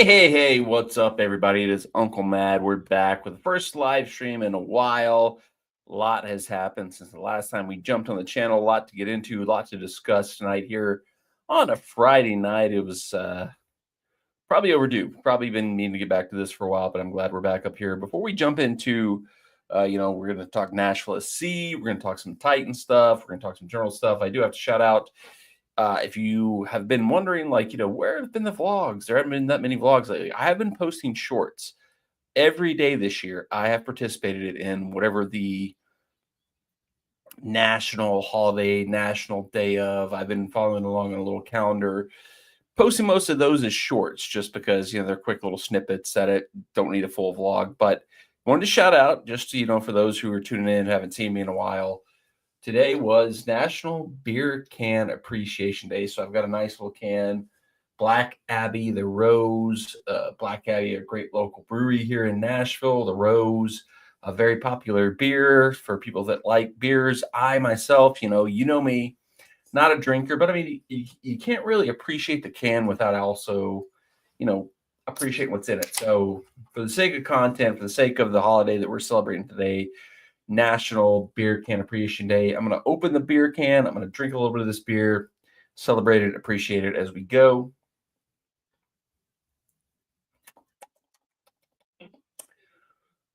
Hey, what's up, everybody? It is Uncle Mad. We're back with the first live stream in a while. A lot has happened since the last time we jumped on the channel. A lot to get into, a lot to discuss tonight here on a Friday night. It was probably overdue. Probably been needing to get back to this for a while, but I'm glad we're back up here. Before we jump into, we're going to talk Nashville SC. We're going to talk some Titan stuff. We're going to talk some journal stuff. I do have to shout out if you have been wondering, where have been the vlogs? There haven't been that many vlogs lately. I have been posting shorts every day this year. I have participated in whatever the national holiday, national day of. I've been following along on a little calendar, posting most of those as shorts just because, they're quick little snippets that it don't need a full vlog. But wanted to shout out just, for those who are tuning in, haven't seen me in a while. Today was National Beer Can Appreciation Day. So I've got a nice little can. Black Abbey, the Rose. Black Abbey, a great local brewery here in Nashville. The Rose, a very popular beer for people that like beers. I myself, you know me, not a drinker, but I mean, you can't really appreciate the can without also, appreciating what's in it. So for the sake of content, for the sake of the holiday that we're celebrating today, National Beer Can Appreciation Day, I'm going to open the beer can. I'm going to drink a little bit of this beer, celebrate it, appreciate it as we go.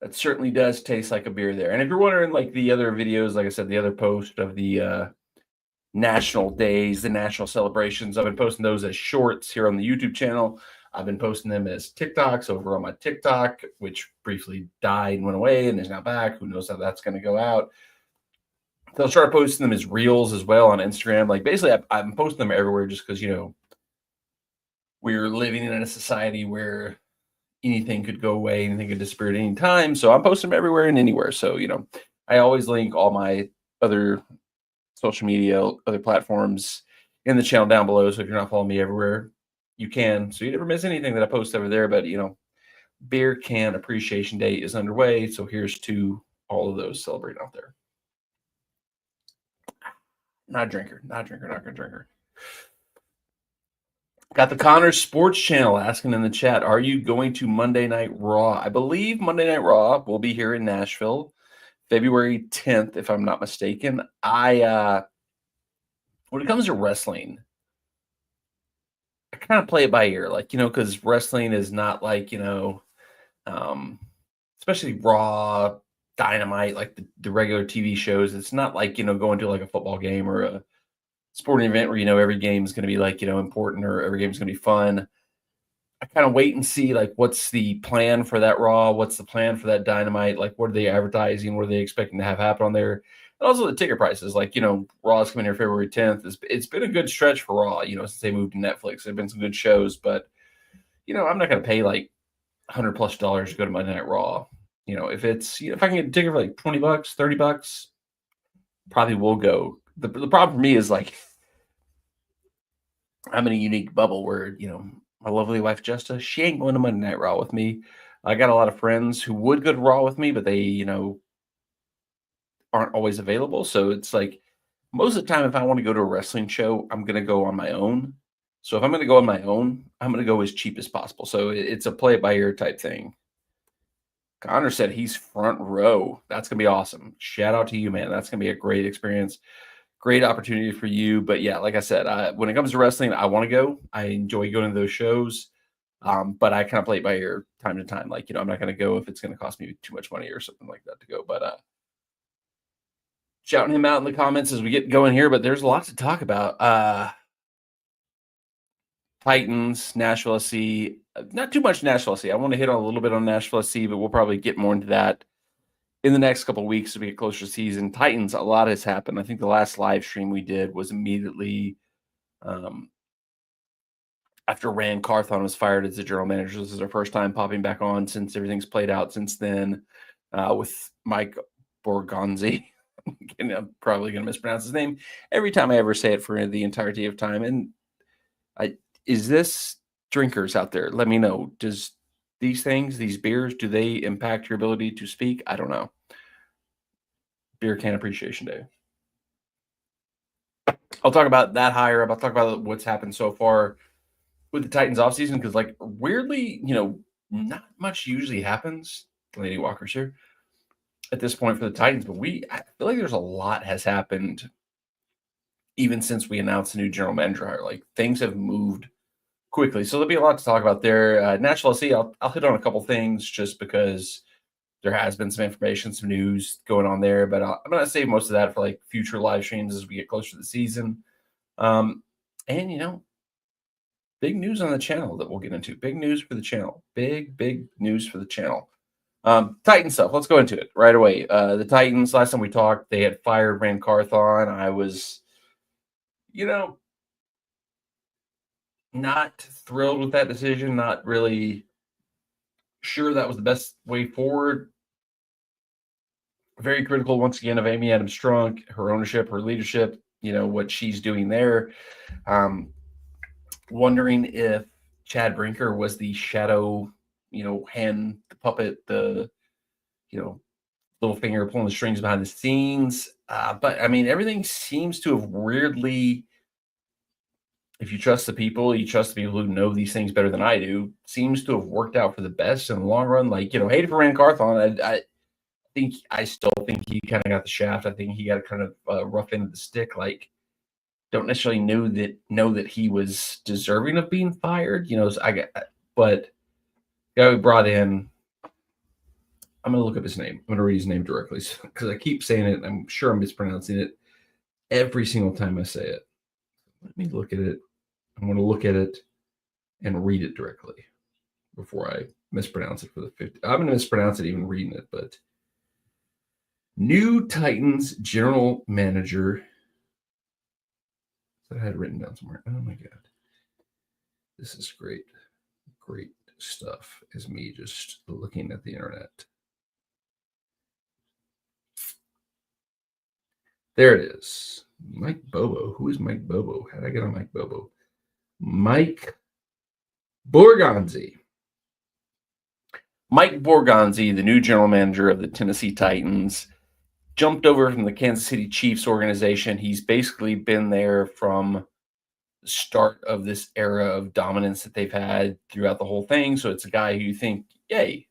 That certainly does taste like a beer there. And if you're wondering, like the other videos, like I said, the other post of the national days, the national celebrations, I've been posting those as shorts here on the YouTube channel. I've been posting them as TikToks over on my TikTok, which briefly died and went away and is now back. Who knows how that's going to go out. So I'll start posting them as reels as well on Instagram. Like basically, I'm posting them everywhere just because, we're living in a society where anything could go away, anything could disappear at any time. So I'm posting them everywhere and anywhere. So, I always link all my other social media, other platforms in the channel down below. So if you're not following me everywhere, you can. So you never miss anything that I post over there. But, Beer Can Appreciation Day is underway. So here's to all of those celebrating out there. Not a drinker. Got the Connors Sports Channel asking in the chat, are you going to Monday Night Raw? I believe Monday Night Raw will be here in Nashville, February 10th, if I'm not mistaken. When it comes to wrestling, I kind of play it by ear, because wrestling is not like, especially Raw, Dynamite, like the regular TV shows. It's not like, going to like a football game or a sporting event where, every game is going to be like, important or every game is going to be fun. I kind of wait and see like what's the plan for that Raw, what's the plan for that Dynamite, like what are they advertising, what are they expecting to have happen on there, and also the ticket prices. Like Raw's coming here February 10th. It's been a good stretch for Raw, since they moved to Netflix. There've been some good shows, but I'm not going to pay like $100+ to go to Monday Night Raw. If it's if I can get a ticket for like $20, $30, probably will go. The problem for me is like I'm in a unique bubble where my lovely wife Justa, she ain't going to Monday Night Raw with me. I got a lot of friends who would go to Raw with me, but they aren't always available. So it's like most of the time, if I want to go to a wrestling show, I'm going to go on my own. So if I'm going to go on my own, I'm going to go as cheap as possible. So it's a play it by ear type thing. Connor said he's front row. That's going to be awesome. Shout out to you, man. That's going to be a great experience. Great opportunity for you. But yeah, like I said, when it comes to wrestling, I want to go. I enjoy going to those shows. But I kind of play it by ear time to time. Like, I'm not going to go if it's going to cost me too much money or something like that to go. But shouting him out in the comments as we get going here. But there's a lot to talk about. Titans, Nashville SC. Not too much Nashville SC. I want to hit on a little bit on Nashville SC, but we'll probably get more into that in the next couple of weeks as we get closer to season. Titans, a lot has happened. I think the last live stream we did was immediately after Rand Carthon was fired as the general manager. This is our first time popping back on since everything's played out since then with Mike Borgonzi. I'm probably going to mispronounce his name every time I ever say it for the entirety of time. And is this drinkers out there? Let me know. Does these things, these beers, do they impact your ability to speak? I don't know. Beer Can Appreciation Day. I'll talk about that higher up. I'll talk about what's happened so far with the Titans offseason because, like, weirdly, not much usually happens. Lady Walker's here at this point for the Titans, but I feel like there's a lot has happened even since we announced the new general manager hire. Like, things have moved quickly, so there'll be a lot to talk about there. Nashville SC, I'll hit on a couple things just because there has been some information, some news going on there, but I'm going to save most of that for like future live streams as we get closer to the season. And big news on the channel that we'll get into. Big news for the channel. Big news for the channel. Titan stuff. Let's go into it right away. The Titans, last time we talked, they had fired Rand Carthon. I was, not thrilled with that decision. Not really sure that was the best way forward. Very critical, once again, of Amy Adams Strunk, her ownership, her leadership, what she's doing there. Wondering if Chad Brinker was the shadow, hand, the puppet, the, little finger pulling the strings behind the scenes. But I mean, everything seems to have weirdly, if you trust the people who know these things better than I do, seems to have worked out for the best in the long run. Like, hate it for Rand Carthon. I still think he kind of got the shaft. I think he got kind of rough end of the stick. Like, don't necessarily know that he was deserving of being fired. But guy we brought in, I'm going to look up his name. I'm going to read his name directly because I keep saying it. I'm sure I'm mispronouncing it every single time I say it. Let me look at it. I'm going to look at it and read it directly before I mispronounce it for the 50. I'm going to mispronounce it even reading it, but new Titans general manager. I had it written down somewhere. Oh my God. This is great. Great stuff. Is me just looking at the internet. There it is. Mike Bobo. Who is Mike Bobo? How did I get on Mike Bobo? Mike Borgonzi. Mike Borgonzi, the new general manager of the Tennessee Titans, jumped over from the Kansas City Chiefs organization. He's basically been there from the start of this era of dominance that they've had throughout the whole thing. So it's a guy who you think, yay,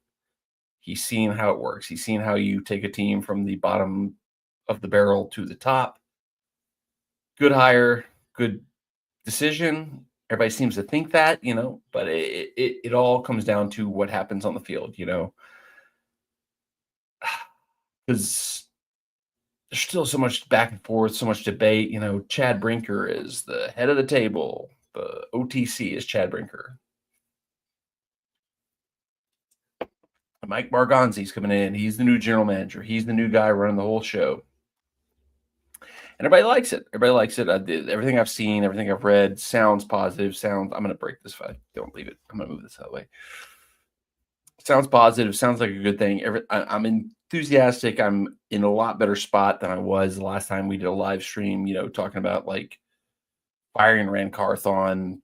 he's seen how it works. He's seen how you take a team from the bottom of the barrel to the top. Good hire, good decision. Everybody seems to think that, but it all comes down to what happens on the field, because there's still so much back and forth, so much debate. Chad Brinker is the head of the table. The OTC is Chad Brinker. Mike Borgonzi's coming in. He's the new general manager. He's the new guy running the whole show. And everybody likes it. Everything I've seen, everything I've read sounds positive. I'm going to break this if I don't leave it. I'm going to move this that way. Sounds positive. Sounds like a good thing. I'm enthusiastic. I'm in a lot better spot than I was the last time we did a live stream, talking about like firing Rand Carthon.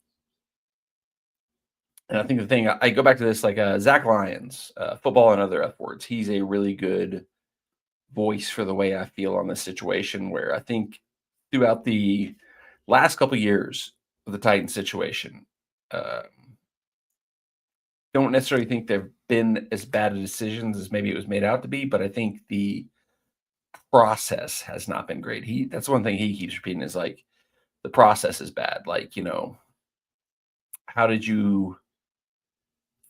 And I think the thing, I go back to this, like Zach Lyons, football and other F words. He's a really good voice for the way I feel on this situation, where I think throughout the last couple of years of the Titans situation, don't necessarily think they've been as bad of decisions as maybe it was made out to be, but I think the process has not been great. That's one thing he keeps repeating is like, the process is bad. Like, how did you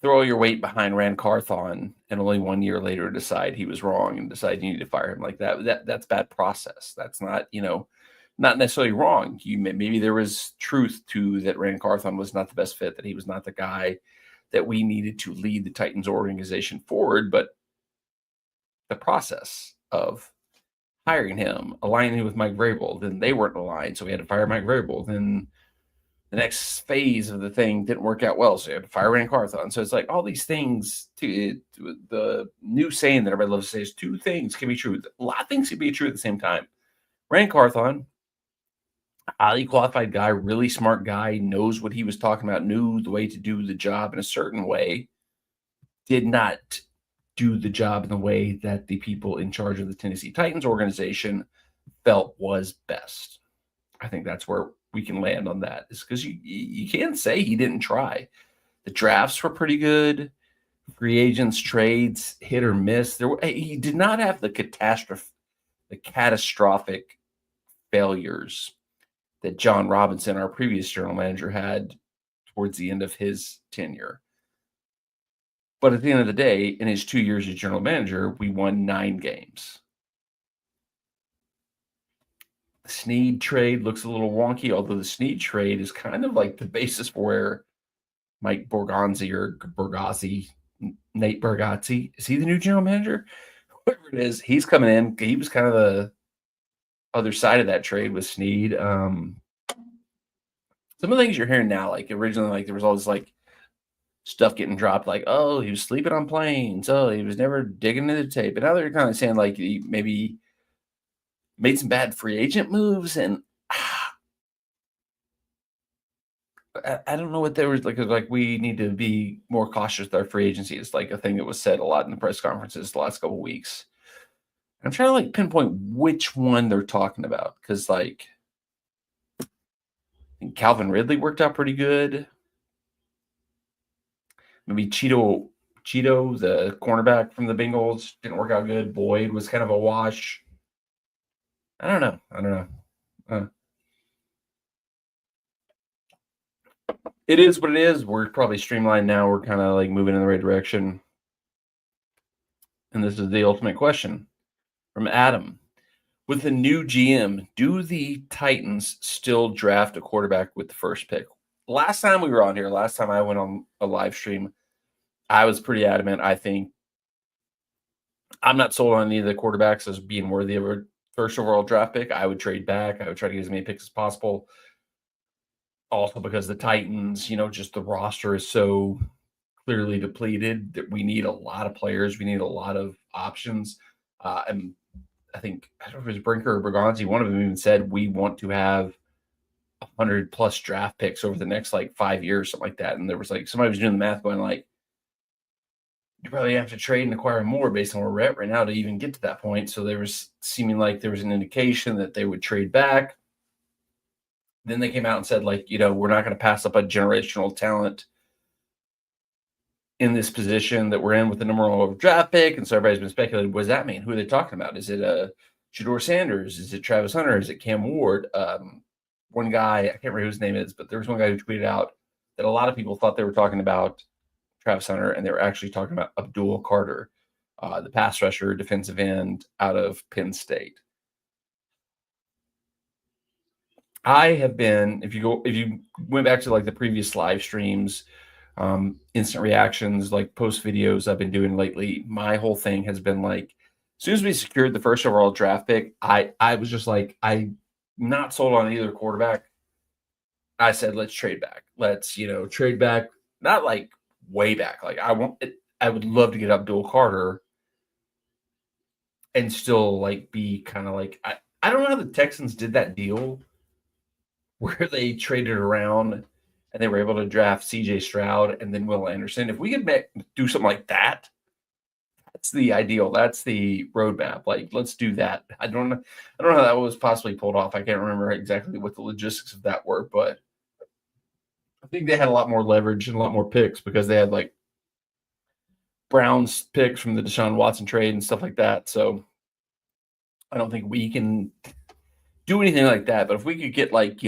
throw your weight behind Rand Carthon and only 1 year later decide he was wrong and decide you need to fire him like that? That's bad process. That's not, not necessarily wrong. Maybe there was truth to that. Rand Carthon was not the best fit, that he was not the guy that we needed to lead the Titans organization forward, but the process of hiring him, aligning him with Mike Vrabel, then they weren't aligned, so we had to fire Mike Vrabel. Then the next phase of the thing didn't work out well, so you had to fire Rand Carthon. So it's like all these things. The new saying that everybody loves to say is two things can be true. A lot of things can be true at the same time. Rand Carthon, highly qualified guy, really smart guy, knows what he was talking about, knew the way to do the job in a certain way, did not do the job in the way that the people in charge of the Tennessee Titans organization felt was best. I think that's where we can land on that, is because you can't say he didn't try. The drafts were pretty good. Free agents, trades, hit or miss. He did not have the catastrophic failures that John Robinson, our previous general manager, had towards the end of his tenure. But at the end of the day, in his 2 years as general manager, we won 9 games. The Snead trade looks a little wonky, although the Snead trade is kind of like the basis for where Mike Borgonzi or Borgazzi, Nate Bargatze, is he the new general manager? Whoever it is, he's coming in. He was kind of the other side of that trade with Snead. Some of the things you're hearing now, like originally, like there was all this like stuff getting dropped, like, oh, he was sleeping on planes. Oh, he was never digging into the tape. And now they're kind of saying like he maybe made some bad free agent moves. And I don't know what they were like we need to be more cautious with our free agency. It's like a thing that was said a lot in the press conferences the last couple of weeks. I'm trying to like pinpoint which one they're talking about, because like I think Calvin Ridley worked out pretty good. Maybe Cheeto, the cornerback from the Bengals, didn't work out good. Boyd was kind of a wash. I don't know. It is what it is. We're probably streamlined now. We're kind of like moving in the right direction. And this is the ultimate question from Adam. With the new GM, do the Titans still draft a quarterback with the first pick? Last time we were on here, last time I went on a live stream, I was pretty adamant. I think I'm not sold on any of the quarterbacks as being worthy of a first overall draft pick. I would trade back. I would try to get as many picks as possible. Also because the Titans, just the roster is so clearly depleted that we need a lot of players. We need a lot of options. And I think, I don't know if it was Brinker or Bergonzi, one of them even said we want to have 100 plus draft picks over the next like 5 years, something like that. And there was like somebody was doing the math going like, you probably have to trade and acquire more based on where we're at right now to even get to that point. So there was seeming like there was an indication that they would trade back. Then they came out and said, like, we're not going to pass up a generational talent in this position that we're in with the number one draft pick. And so everybody's been speculating, what does that mean? Who are they talking about? Is it Shedeur Sanders? Is it Travis Hunter? Is it Cam Ward? One guy, I can't remember who his name is, but there was one guy who tweeted out that a lot of people thought they were talking about Travis Hunter, and they were actually talking about Abdul Carter, the pass rusher, defensive end out of Penn State. I have been, if you went back to like the previous live streams, instant reactions, like post videos I've been doing lately, my whole thing has been like, as soon as we secured the first overall draft pick, I was just like, I'm not sold on either quarterback. I said, let's trade back. Let's, trade back, not like way back. Like I would love to get Abdul Carter and still like be kind of like, I don't know how the Texans did that deal where they traded around and they were able to draft CJ Stroud and then Will Anderson. If we could do something like that, that's the ideal. That's the roadmap. Like, let's do that. I don't know how that was possibly pulled off. I can't remember exactly what the logistics of that were, but I think they had a lot more leverage and a lot more picks because they had like Browns picks from the Deshaun Watson trade and stuff like that. So I don't think we can do anything like that. But if we could get like,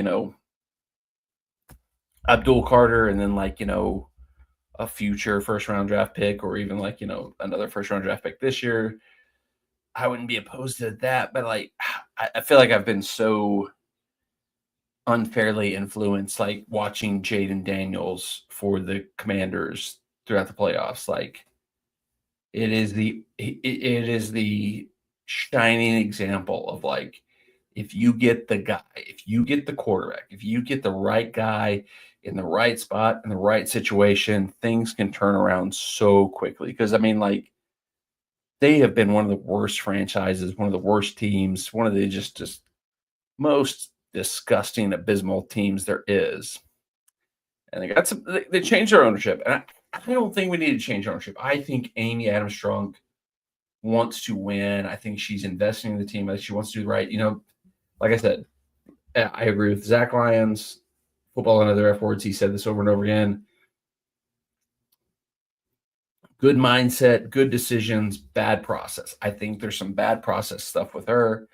Abdul Carter and then like, a future first round draft pick or even like, another first round draft pick this year, I wouldn't be opposed to that. But like, I feel like I've been so unfairly influenced, like watching Jaden Daniels for the Commanders throughout the playoffs. Like it is the shining example of like, if you get the guy, if you get the quarterback, if you get the right guy in the right spot, in the right situation, things can turn around so quickly. Because, I mean, like, they have been one of the worst franchises, one of the worst teams, one of the just most disgusting, abysmal teams there is. And they changed their ownership. And I don't think we need to change ownership. I think Amy Adams-Strunk wants to win. I think she's investing in the team. I think she wants to do right. Like I said, I agree with Zach Lyons. Football and other F words. He said this over and over again. Good mindset, good decisions, bad process. I think there's some bad process stuff with her,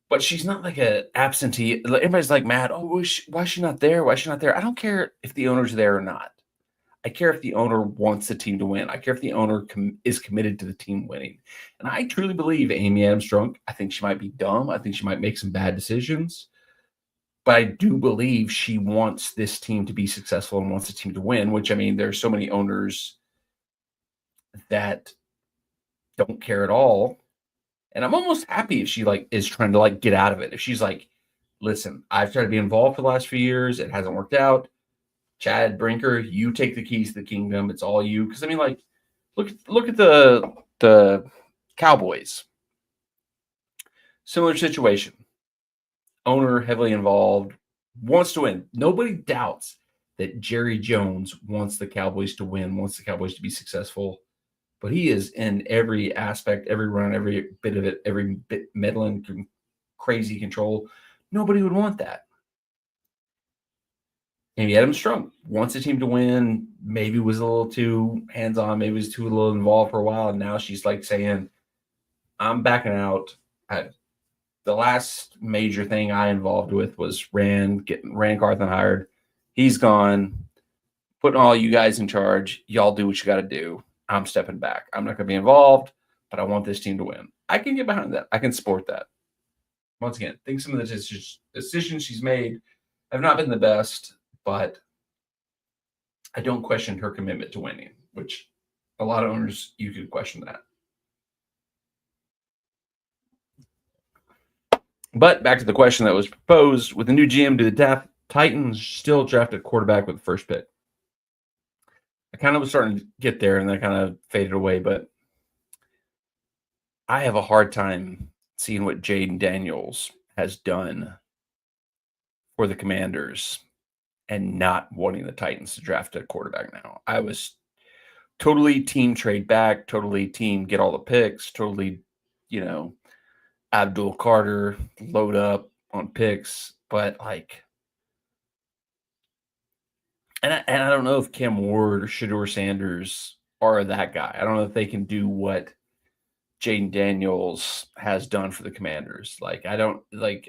but she's not like a absentee. Everybody's like mad. Oh, why is she not there? Why is she not there? I don't care if the owner's there or not. I care if the owner wants the team to win. I care if the owner is committed to the team winning. And I truly believe Amy Adams Strunk. I think she might be dumb. I think she might make some bad decisions. But I do believe she wants this team to be successful and wants the team to win, which, I mean, there's so many owners that don't care at all. And I'm almost happy if she is trying to get out of it. If she's like, listen, I've tried to be involved for the last few years. It hasn't worked out. Chad Brinker, you take the keys to the kingdom. It's all you. Because I mean, look at the Cowboys. Similar situation. Owner heavily involved, wants to win. Nobody doubts that Jerry Jones wants the Cowboys to win, wants the Cowboys to be successful. But he is in every aspect, every run, every bit of it, every bit meddling, crazy control. Nobody would want that. Amy Adams Strunk wants the team to win, maybe was a little too hands-on, maybe was too a little involved for a while, and now she's saying, I'm backing out. The last major thing I involved with was getting Rand Carthen hired. He's gone. Putting all you guys in charge. Y'all do what you got to do. I'm stepping back. I'm not going to be involved, but I want this team to win. I can get behind that. I can support that. Once again, I think some of the decisions she's made have not been the best, but I don't question her commitment to winning, which a lot of owners, you could question that. But back to the question that was proposed, with the new GM, do the Titans still draft a quarterback with the first pick? I kind of was starting to get there, and then kind of faded away, but I have a hard time seeing what Jaden Daniels has done for the Commanders and not wanting the Titans to draft a quarterback now. I was totally team trade back, totally team get all the picks, totally, Abdul Carter load up on picks, but and I don't know if Cam Ward or Shedeur Sanders are that guy. I don't know if they can do what Jaden Daniels has done for the Commanders. I don't a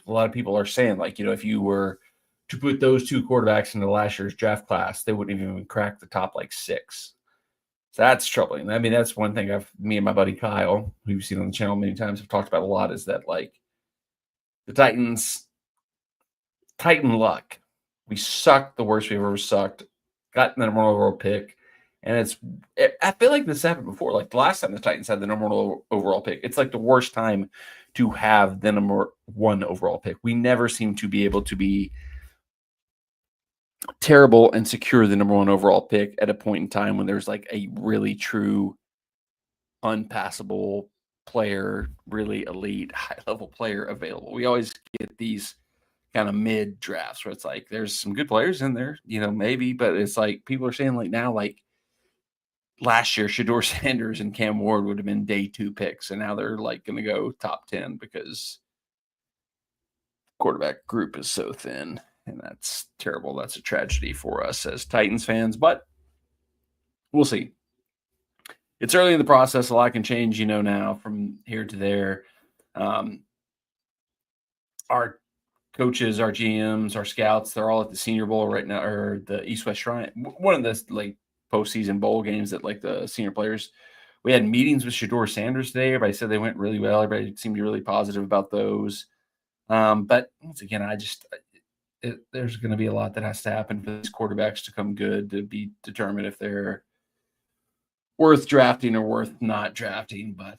lot of people are saying, if you were to put those two quarterbacks into last year's draft class, they wouldn't even crack the top 6. So that's troubling. I mean, that's one thing me and my buddy Kyle, who you've seen on the channel many times, have talked about a lot, is that the Titans, Titan luck. We sucked the worst we've ever sucked. Got the number one overall pick. And I feel like this happened before. The last time the Titans had the number one overall pick, it's the worst time to have the number one overall pick. We never seem to be able to be terrible and secure the number one overall pick at a point in time when there's a really true unpassable player, really elite, high-level player available. We always get these kind of mid drafts where it's there's some good players in there, maybe, but it's people are saying now, last year, Shedeur Sanders and Cam Ward would have been day 2 picks, and now they're going to go top 10 because quarterback group is so thin, and that's terrible. That's a tragedy for us as Titans fans, but we'll see. It's early in the process. A lot can change, now from here to there. Our coaches, our GMs, our scouts, they're all at the Senior Bowl right now, or the East-West Shrine, one of the postseason bowl games that the senior players. We had meetings with Shedeur Sanders today. Everybody said they went really well. Everybody seemed to be really positive about those. But once again, there's going to be a lot that has to happen for these quarterbacks to come good, to be determined if they're worth drafting or worth not drafting. But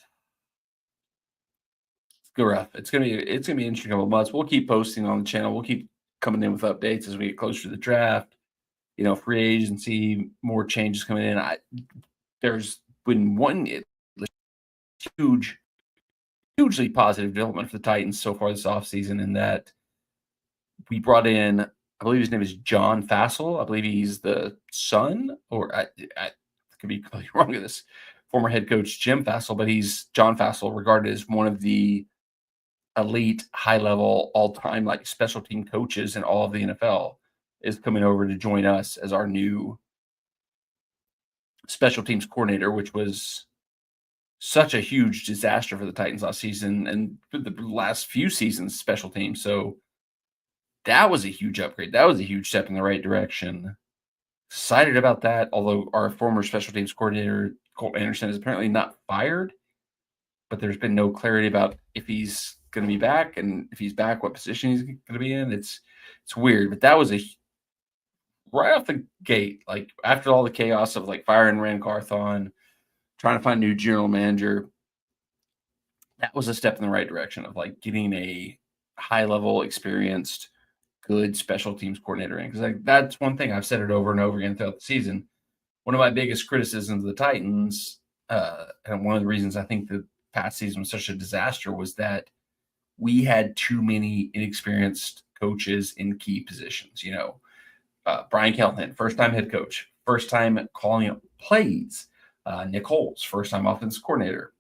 it's go rough. It's gonna be an interesting couple of months. We'll keep posting on the channel. We'll keep coming in with updates as we get closer to the draft. Free agency, more changes coming in. There's been one hugely positive development for the Titans so far this offseason, in that we brought in, I believe his name is John Fassel. I believe he's the son, or I could be completely wrong with this, former head coach Jim Fassel, but he's John Fassel, regarded as one of the elite, high level, all time like special team coaches in all of the NFL is coming over to join us as our new special teams coordinator, which was such a huge disaster for the Titans last season and for the last few seasons, special teams. So that was a huge upgrade. That was a huge step in the right direction. Excited about that. Although our former special teams coordinator, Colt Anderson, is apparently not fired, but there's been no clarity about if he's going to be back, and if he's back, what position he's going to be in. It's weird, but that was a right off the gate, like after all the chaos of like firing Rand Carthon, trying to find a new general manager. That was a step in the right direction of like getting a high level, experienced, good special teams coordinator in. Because like that's one thing I've said it over and over again throughout the season. One of my biggest criticisms of the Titans, and one of the reasons I think the past season was such a disaster, was that we had too many inexperienced coaches in key positions. You know, Brian Callahan, first time head coach, first time calling up plays. Nick Holes, first time offensive coordinator.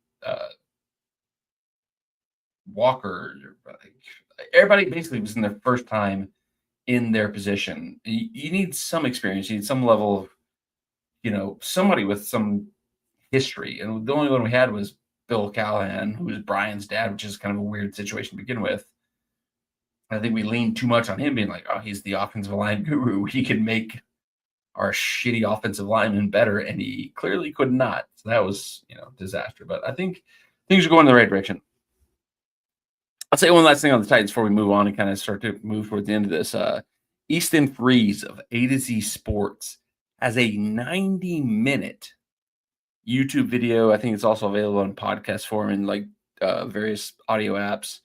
Walker, everybody basically was in their first time in their position. You need some experience. You need some level of, you know, somebody with some history. And the only one we had was Bill Callahan, who was Brian's dad, which is kind of a weird situation to begin with. I think we leaned too much on him being like, oh, he's the offensive line guru. He can make our shitty offensive linemen better. And he clearly could not. So that was, you know, disaster. But I think things are going in the right direction. I'll say one last thing on the Titans before we move on and kind of start to move toward the end of this. Easton Freeze of A to Z Sports has a 90-minute YouTube video. I think it's also available in podcast form and like various audio apps.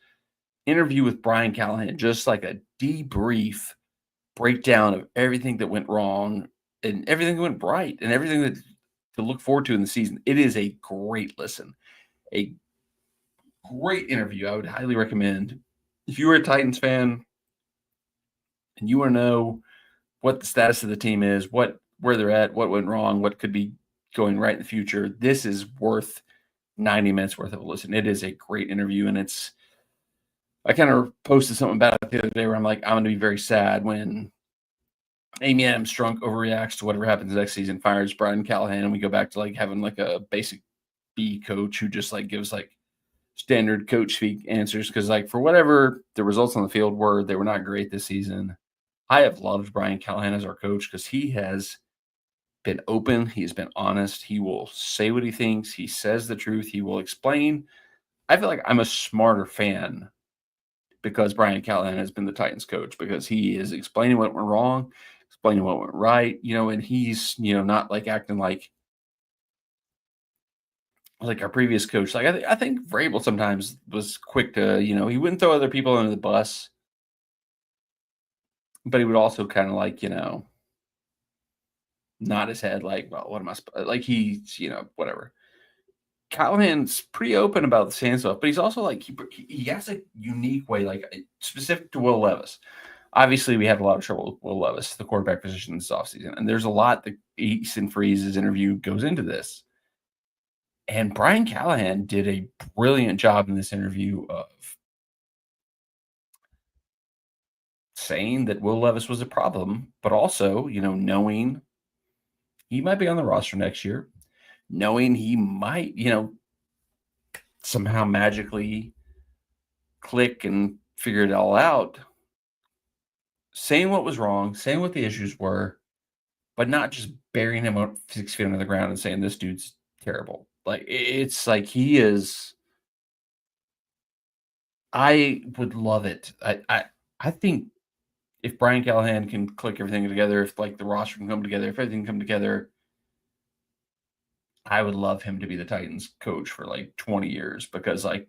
Interview with Brian Callahan, just like a debrief breakdown of everything that went wrong and everything that went right and everything that to look forward to in the season. It is a great listen, a great interview. I would highly recommend if you are a Titans fan and you want to know what the status of the team is, where they're at, what went wrong, what could be going right in the future. This is worth 90 minutes worth of a listen. It is a great interview, and I kind of posted something about it the other day where I'm like, I'm going to be very sad when Amy Adams Strunk overreacts to whatever happens next season, fires Brian Callahan, and we go back to like having like a basic B coach who just like gives like standard coach speak answers. Because like for whatever the results on the field were, they were not great this season. I have loved Brian Callahan as our coach because he has been open. He's been honest. He will say what he thinks. He says the truth. He will explain. I feel like I'm a smarter fan because Brian Callahan has been the Titans coach, because he is explaining what went wrong, explaining what went right, you know, and he's, you know, not like acting like our previous coach. Like I think Vrabel sometimes was quick to, you know, he wouldn't throw other people under the bus, but he would also kind of like, you know, nod his head like, well, what am I like? He's, you know, whatever. Callahan's pretty open about the sand stuff, but he's also like he has a unique way, like specific to Will Levis. Obviously, we had a lot of trouble with Will Levis, the quarterback position this offseason, and there's a lot that Easton Freeze's interview goes into this. And Brian Callahan did a brilliant job in this interview of saying that Will Levis was a problem, but also, you know, knowing he might be on the roster next year, knowing he might, you know, somehow magically click and figure it all out, saying what was wrong, saying what the issues were, but not just burying him up 6 feet under the ground and saying this dude's terrible. Like it's like he is. I would love it. I think if Brian Callahan can click everything together, if like the roster can come together, if everything can come together, I would love him to be the Titans coach for like 20 years, because like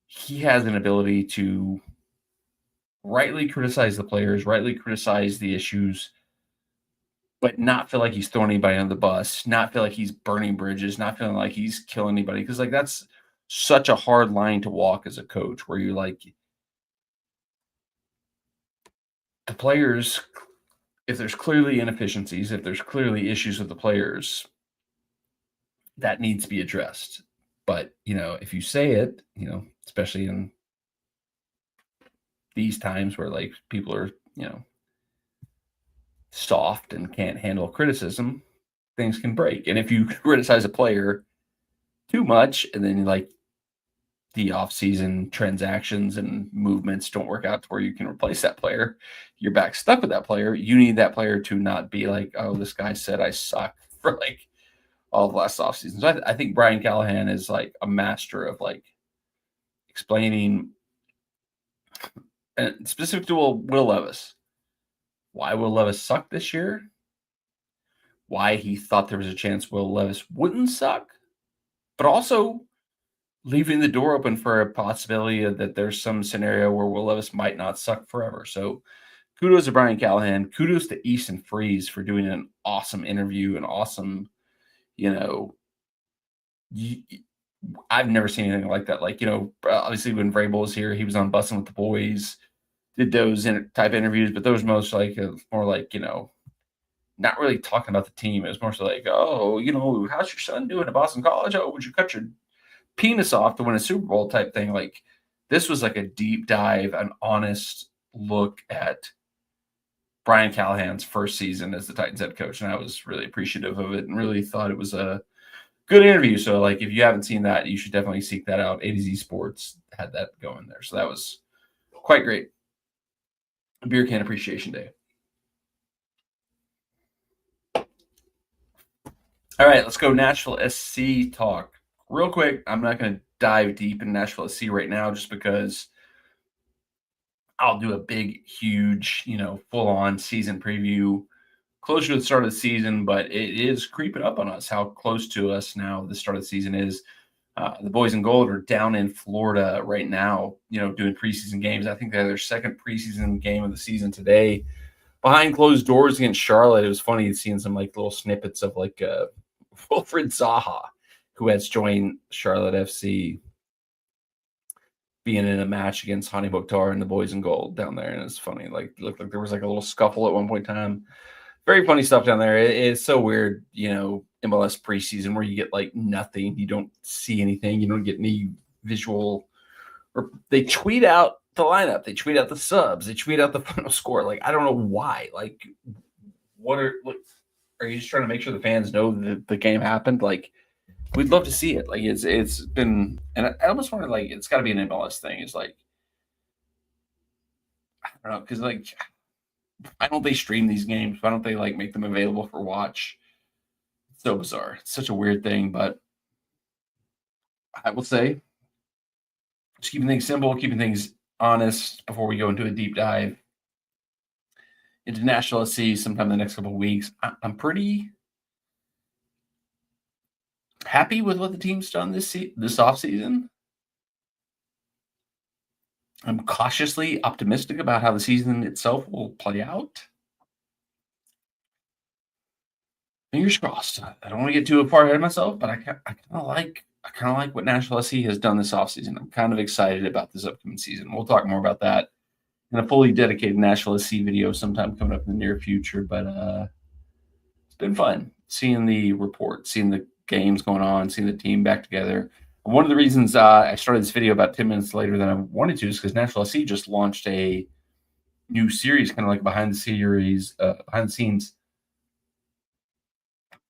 he has an ability to rightly criticize the players, rightly criticize the issues, but not feel like he's throwing anybody under the bus, not feel like he's burning bridges, not feeling like he's killing anybody. Because like that's such a hard line to walk as a coach, where you're like, the players, if there's clearly inefficiencies, if there's clearly issues with the players, that needs to be addressed. But, you know, if you say it, you know, especially in these times where like people are, soft and can't handle criticism, things can break. And if you criticize a player too much and then like the off-season transactions and movements don't work out to where you can replace that player, you're back stuck with that player. You need that player to not be like, oh, this guy said I suck for like all of last offseason. So I think Brian Callahan is like a master of like explaining, and specific to Will Levis, why Will Levis sucked this year, why he thought there was a chance Will Levis wouldn't suck, but also leaving the door open for a possibility that there's some scenario where Will Levis might not suck forever. So kudos to Brian Callahan. Kudos to Easton Freeze for doing an awesome interview, an awesome, I've never seen anything like that. Like, obviously when Vrabel was here, he was on Bussin' with the Boys, did those type interviews, but those most like more like, not really talking about the team. It was more so like, oh, how's your son doing at Boston College? Oh, would you cut your penis off to win a Super Bowl type thing? Like, this was like a deep dive, an honest look at Brian Callahan's first season as the Titans head coach. And I was really appreciative of it and really thought it was a good interview. So, like, if you haven't seen that, you should definitely seek that out. A to Z Sports had that going there. So that was quite great. Beer Can Appreciation Day. All right, let's go Nashville SC talk. Real quick, I'm not going to dive deep in Nashville SC right now just because I'll do a big, huge, full-on season preview closer to the start of the season, but it is creeping up on us how close to us now the start of the season is. The boys in gold are down in Florida right now, doing preseason games. I think they had their second preseason game of the season today. Behind closed doors against Charlotte, it was funny seeing some like little snippets of like Wilfred Zaha, who has joined Charlotte FC, being in a match against Hani Mokhtar and the boys in gold down there. And it's funny. Like, it looked like there was like a little scuffle at one point in time. Very funny stuff down there. It's so weird, MLS preseason where you get like nothing. You don't see anything. You don't get any visual. Or they tweet out the lineup. They tweet out the subs. They tweet out the final score. Like, I don't know why. Like, are you just trying to make sure the fans know that the game happened? Like, we'd love to see it. Like, it's been, and I almost wonder, like, it's got to be an MLS thing. It's like, I don't know, because like, why don't they stream these games? Why don't they like make them available for watch? It's so bizarre. It's such a weird thing, but I will say, just keeping things simple, keeping things honest before we go into a deep dive into Nashville SC sometime in the next couple of weeks. I'm pretty happy with what the team's done this offseason. I'm cautiously optimistic about how the season itself will play out. Fingers crossed. I don't want to get too far ahead of myself, but I kind of like what Nashville SC has done this offseason. I'm kind of excited about this upcoming season. We'll talk more about that in a fully dedicated Nashville SC video sometime coming up in the near future. But it's been fun seeing the report, seeing the games going on, seeing the team back together. And one of the reasons I started this video about 10 minutes later than I wanted to is because Nashville SC just launched a new series, kind of like behind the scenes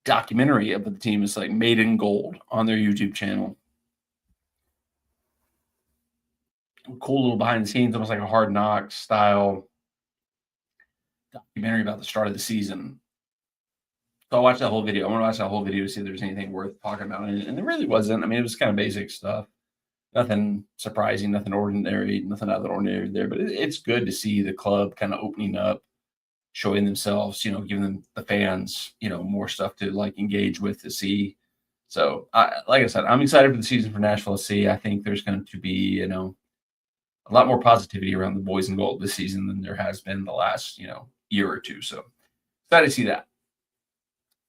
documentary of the team. It's like Made in Gold on their YouTube channel. Cool little behind the scenes, almost like a Hard Knocks style documentary about the start of the season. So I watched that whole video. I want to watch that whole video to see if there's anything worth talking about. And there really wasn't. I mean, it was kind of basic stuff. Nothing surprising, nothing ordinary, nothing out of the ordinary there. But it's good to see the club kind of opening up, showing themselves, giving them the fans, more stuff to like engage with to see. So, like I said, I'm excited for the season for Nashville SC. I think there's going to be, a lot more positivity around the boys in gold this season than there has been the last, year or two. So, excited to see that.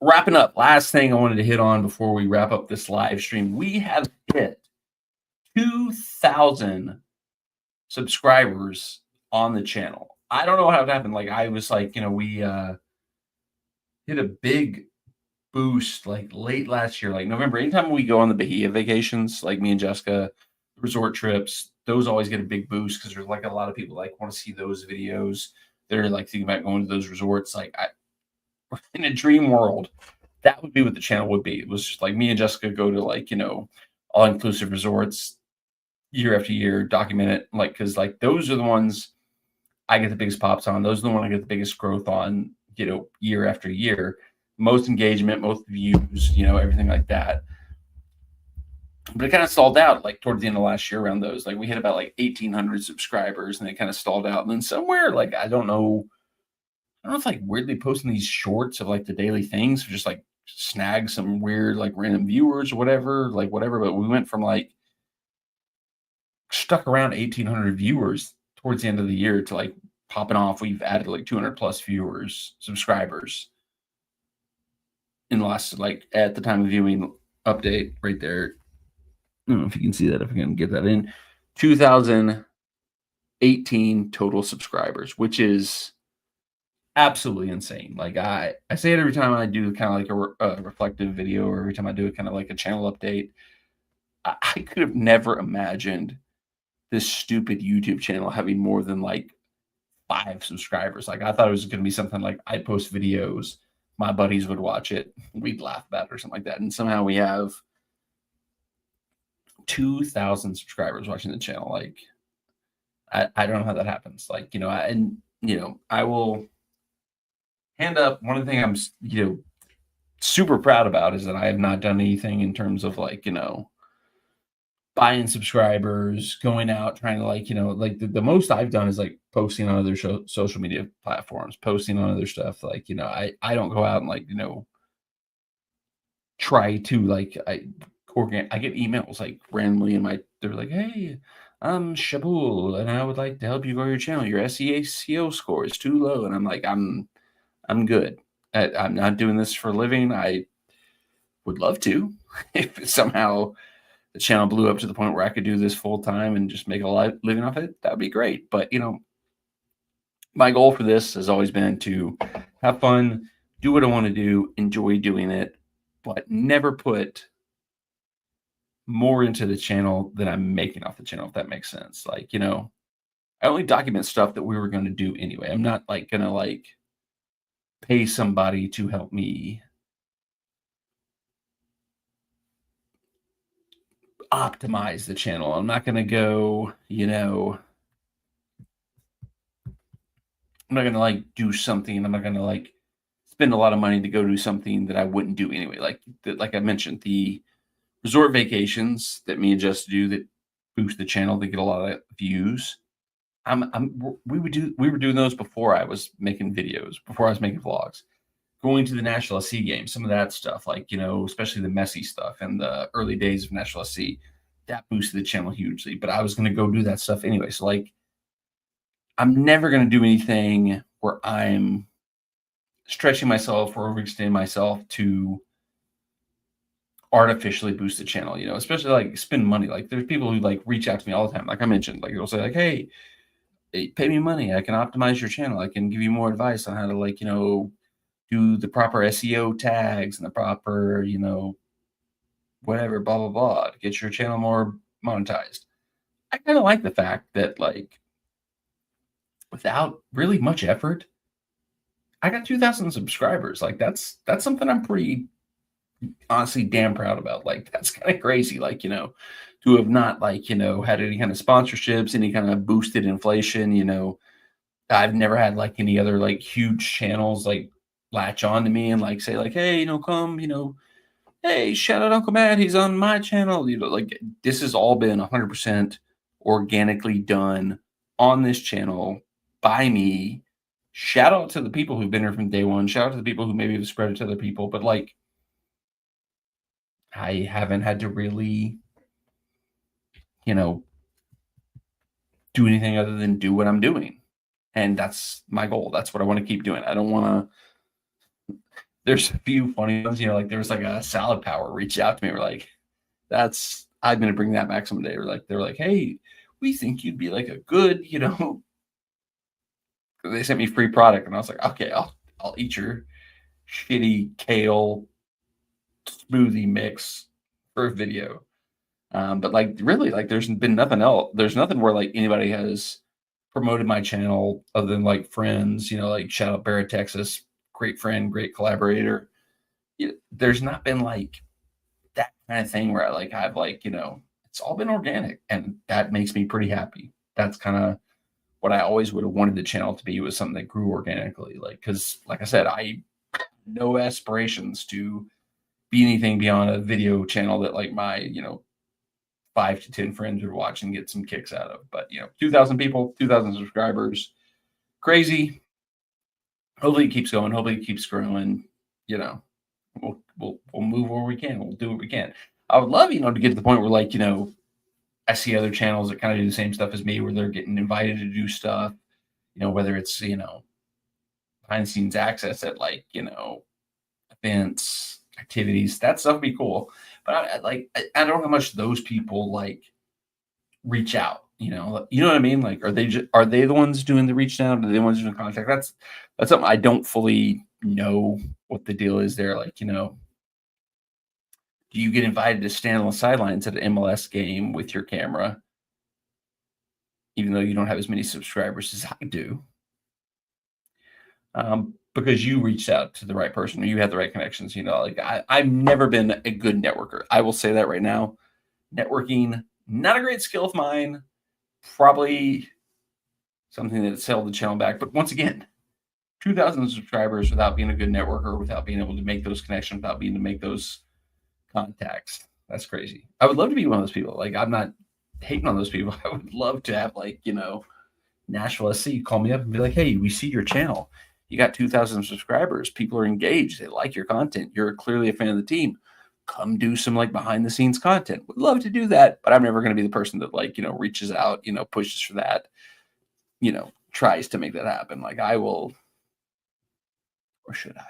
Wrapping up, last thing I wanted to hit on before we wrap up this live stream. We have hit 2,000 subscribers on the channel. I don't know how it happened. Like, I was like, we hit a big boost like late last year, like November. Anytime we go on the Bahia vacations, like me and Jessica, resort trips, those always get a big boost because there's like a lot of people like want to see those videos. They're like thinking about going to those resorts. Like in a dream world, that would be what the channel would be. It was just like me and Jessica go to like, all inclusive resorts year after year, document it. Like, cause like those are the ones I get the biggest pops on. Those are the ones I get the biggest growth on, year after year. Most engagement, most views, everything like that. But it kind of stalled out like towards the end of last year around those. Like we hit about like 1,800 subscribers and it kind of stalled out. And then somewhere, like, I don't know if like weirdly posting these shorts of like the daily things or just like snag some weird like random viewers or whatever. But we went from like stuck around 1,800 viewers towards the end of the year to like popping off. We've added like 200 plus subscribers in the last, like at the time of viewing update right there. I don't know if you can see that, if I can get that in. 2018 total subscribers, which is absolutely insane. Like I say it every time I do kind of like a reflective video, or every time I do it kind of like a channel update. I could have never imagined this stupid YouTube channel having more than like 5 subscribers. Like I thought it was going to be something like I'd post videos, my buddies would watch it, we'd laugh about it or something like that. And somehow we have 2,000 subscribers watching the channel. Like I don't know how that happens. Like, I will hand up one of the things I'm, super proud about is that I have not done anything in terms of like, buying subscribers, going out, trying to like, like the most I've done is like posting on other social media platforms, posting on other stuff. Like, I don't go out and like, try to like, I get emails like randomly they're like, hey, I'm Shabul and I would like to help you grow your channel. Your SEO score is too low. And I'm like, I'm good. I'm not doing this for a living. I would love to if somehow the channel blew up to the point where I could do this full time and just make a living off it. That would be great. But, my goal for this has always been to have fun, do what I want to do, enjoy doing it, but never put more into the channel than I'm making off the channel, if that makes sense. Like, I only document stuff that we were going to do anyway. I'm not like going to like pay somebody to help me optimize the channel. I'm not going to go, I'm not going to like do something. I'm not going to like spend a lot of money to go do something that I wouldn't do anyway. Like I mentioned, the resort vacations that me and Jess do that boost the channel, they get a lot of views. We were doing those before I was making videos, before I was making vlogs. Going to the Nashville SC game, some of that stuff, like, especially the messy stuff and the early days of Nashville SC, that boosted the channel hugely. But I was going to go do that stuff anyway. So, like, I'm never going to do anything where I'm stretching myself or overextending myself to artificially boost the channel, especially like spend money. Like, there's people who like reach out to me all the time. Like I mentioned, like they'll say like, hey, pay me money. I can optimize your channel. I can give you more advice on how to like, do the proper SEO tags and the proper, whatever, blah, blah, blah, to get your channel more monetized. I kind of like the fact that like without really much effort, I got 2,000 subscribers. Like that's something I'm pretty honestly damn proud about. Like that's kind of crazy. Like, to have not like, had any kind of sponsorships, any kind of boosted inflation, I've never had like any other like huge channels like latch on to me and like say like, hey, come, hey, shout out Uncle Matt, he's on my channel. Like this has all been 100% organically done on this channel by me. Shout out to the people who've been here from day one. Shout out to the people who maybe have spread it to other people, but like I haven't had to really, do anything other than do what I'm doing. And that's my goal. That's what I want to keep doing. I don't want to. There's a few funny ones, like there was like a Salad Power reached out to me. We're like, I'm going to bring that back someday. They're like, hey, we think you'd be like a good, they sent me free product. And I was like, okay, I'll eat your shitty kale smoothie mix for a video. But like really, like there's been nothing else. There's nothing where like anybody has promoted my channel other than like friends, like shout out Barrett, Texas, great friend, great collaborator. There's not been like that kind of thing where I've it's all been organic and that makes me pretty happy. That's kind of what I always would have wanted the channel to be was something that grew organically. Cause like I said, I no aspirations to be anything beyond a video channel that like my, 5 to 10 friends would watch and get some kicks out of. But 2,000 people, 2,000 subscribers, crazy. Hopefully it keeps going. Hopefully it keeps growing. You know, we'll move where we can. We'll do what we can. I would love, to get to the point where I see other channels that kind of do the same stuff as me, where they're getting invited to do stuff. Whether it's behind the scenes access at events, activities. That stuff would be cool. But I don't know how much those people reach out. You know what I mean? Like, are they the ones doing the reach out? Are they the ones doing contact? That's something I don't fully know what the deal is there. Do you get invited to stand on the sidelines at an MLS game with your camera, even though you don't have as many subscribers as I do? Because you reached out to the right person or you had the right connections. I've never been a good networker. I will say that right now. Networking, not a great skill of mine. Probably something that held the channel back. But once again, 2,000 subscribers without being a good networker, without being able to make those connections, without being able to make those contacts. That's crazy. I would love to be one of those people. I'm not hating on those people. I would love to have Nashville SC call me up and be like, hey, we see your channel. You got 2,000 subscribers. People are engaged. They like your content. You're clearly a fan of the team. Come do some behind the scenes content. Would love to do that, but I'm never going to be the person that reaches out, pushes for that, tries to make that happen. I will, or should I?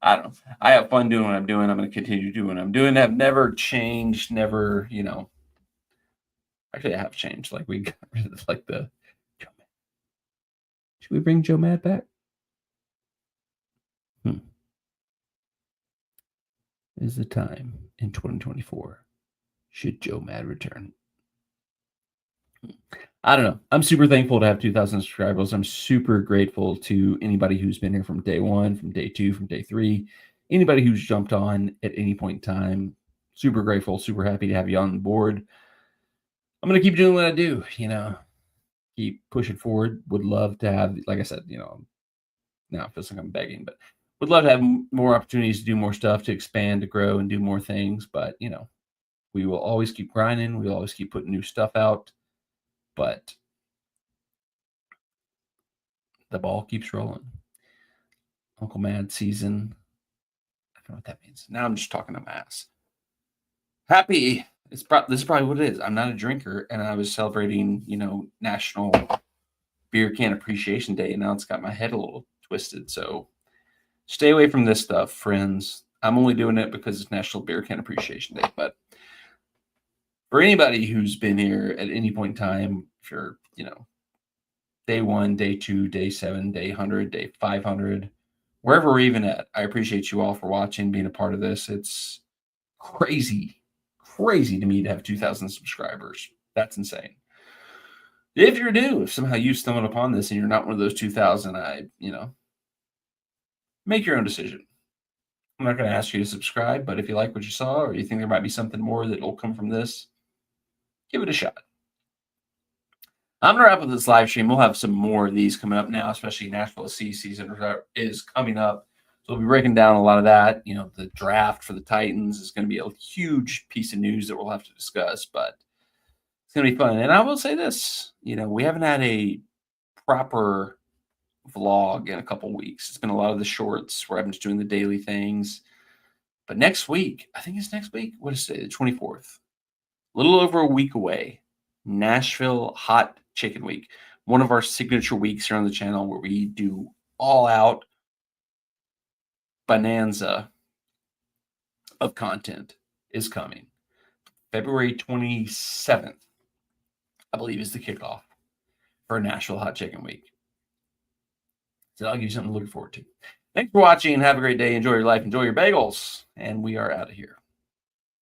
I don't know. I have fun doing what I'm doing. I'm going to continue to do what I'm doing. I've never changed, never, actually I have changed. We got rid of the Joe Mad. Should we bring Joe Mad back? Is the time in 2024? Should Joe Mad return? I don't know. I'm super thankful to have 2,000 subscribers. I'm super grateful to anybody who's been here from day one, from day two, from day three, anybody who's jumped on at any point in time. Super grateful, super happy to have you on board. I'm going to keep doing what I do, keep pushing forward. Would love to have, like I said, now it feels like I'm begging, but would love to have more opportunities to do more stuff, to expand, to grow, and do more things. But, we will always keep grinding. We'll always keep putting new stuff out. But the ball keeps rolling. Uncle Mad season. I don't know what that means. Now I'm just talking to my ass. Happy. This is probably what it is. I'm not a drinker, and I was celebrating, National Beer Can Appreciation Day, and now it's got my head a little twisted. So stay away from this stuff, friends. I'm only doing it because it's National Beer Can Appreciation Day. But for anybody who's been here at any point in time, if you're, day 1, day 2, day 7, day 100, day 500, wherever we're even at, I appreciate you all for watching, being a part of this. It's crazy to me to have 2,000 subscribers. That's insane. If you're new, if somehow you stumbled upon this and you're not one of those 2,000, make your own decision. I'm not going to ask you to subscribe, but if you like what you saw or you think there might be something more that will come from this, give it a shot. I'm going to wrap up this live stream. We'll have some more of these coming up now, especially Nashville SC season is coming up. So we'll be breaking down a lot of that. The draft for the Titans is going to be a huge piece of news that we'll have to discuss, but it's going to be fun. And I will say this, we haven't had a proper vlog in a couple of weeks. It's been a lot of the shorts where I'm just doing the daily things. But next week, I think it's next week. What is it? The 24th. A little over a week away. Nashville Hot Chicken Week. One of our signature weeks here on the channel where we do all out bonanza of content is coming. February 27th, I believe, is the kickoff for Nashville Hot Chicken Week. So I'll give you something to look forward to. Thanks for watching. Have a great day. Enjoy your life. Enjoy your bagels. And we are out of here.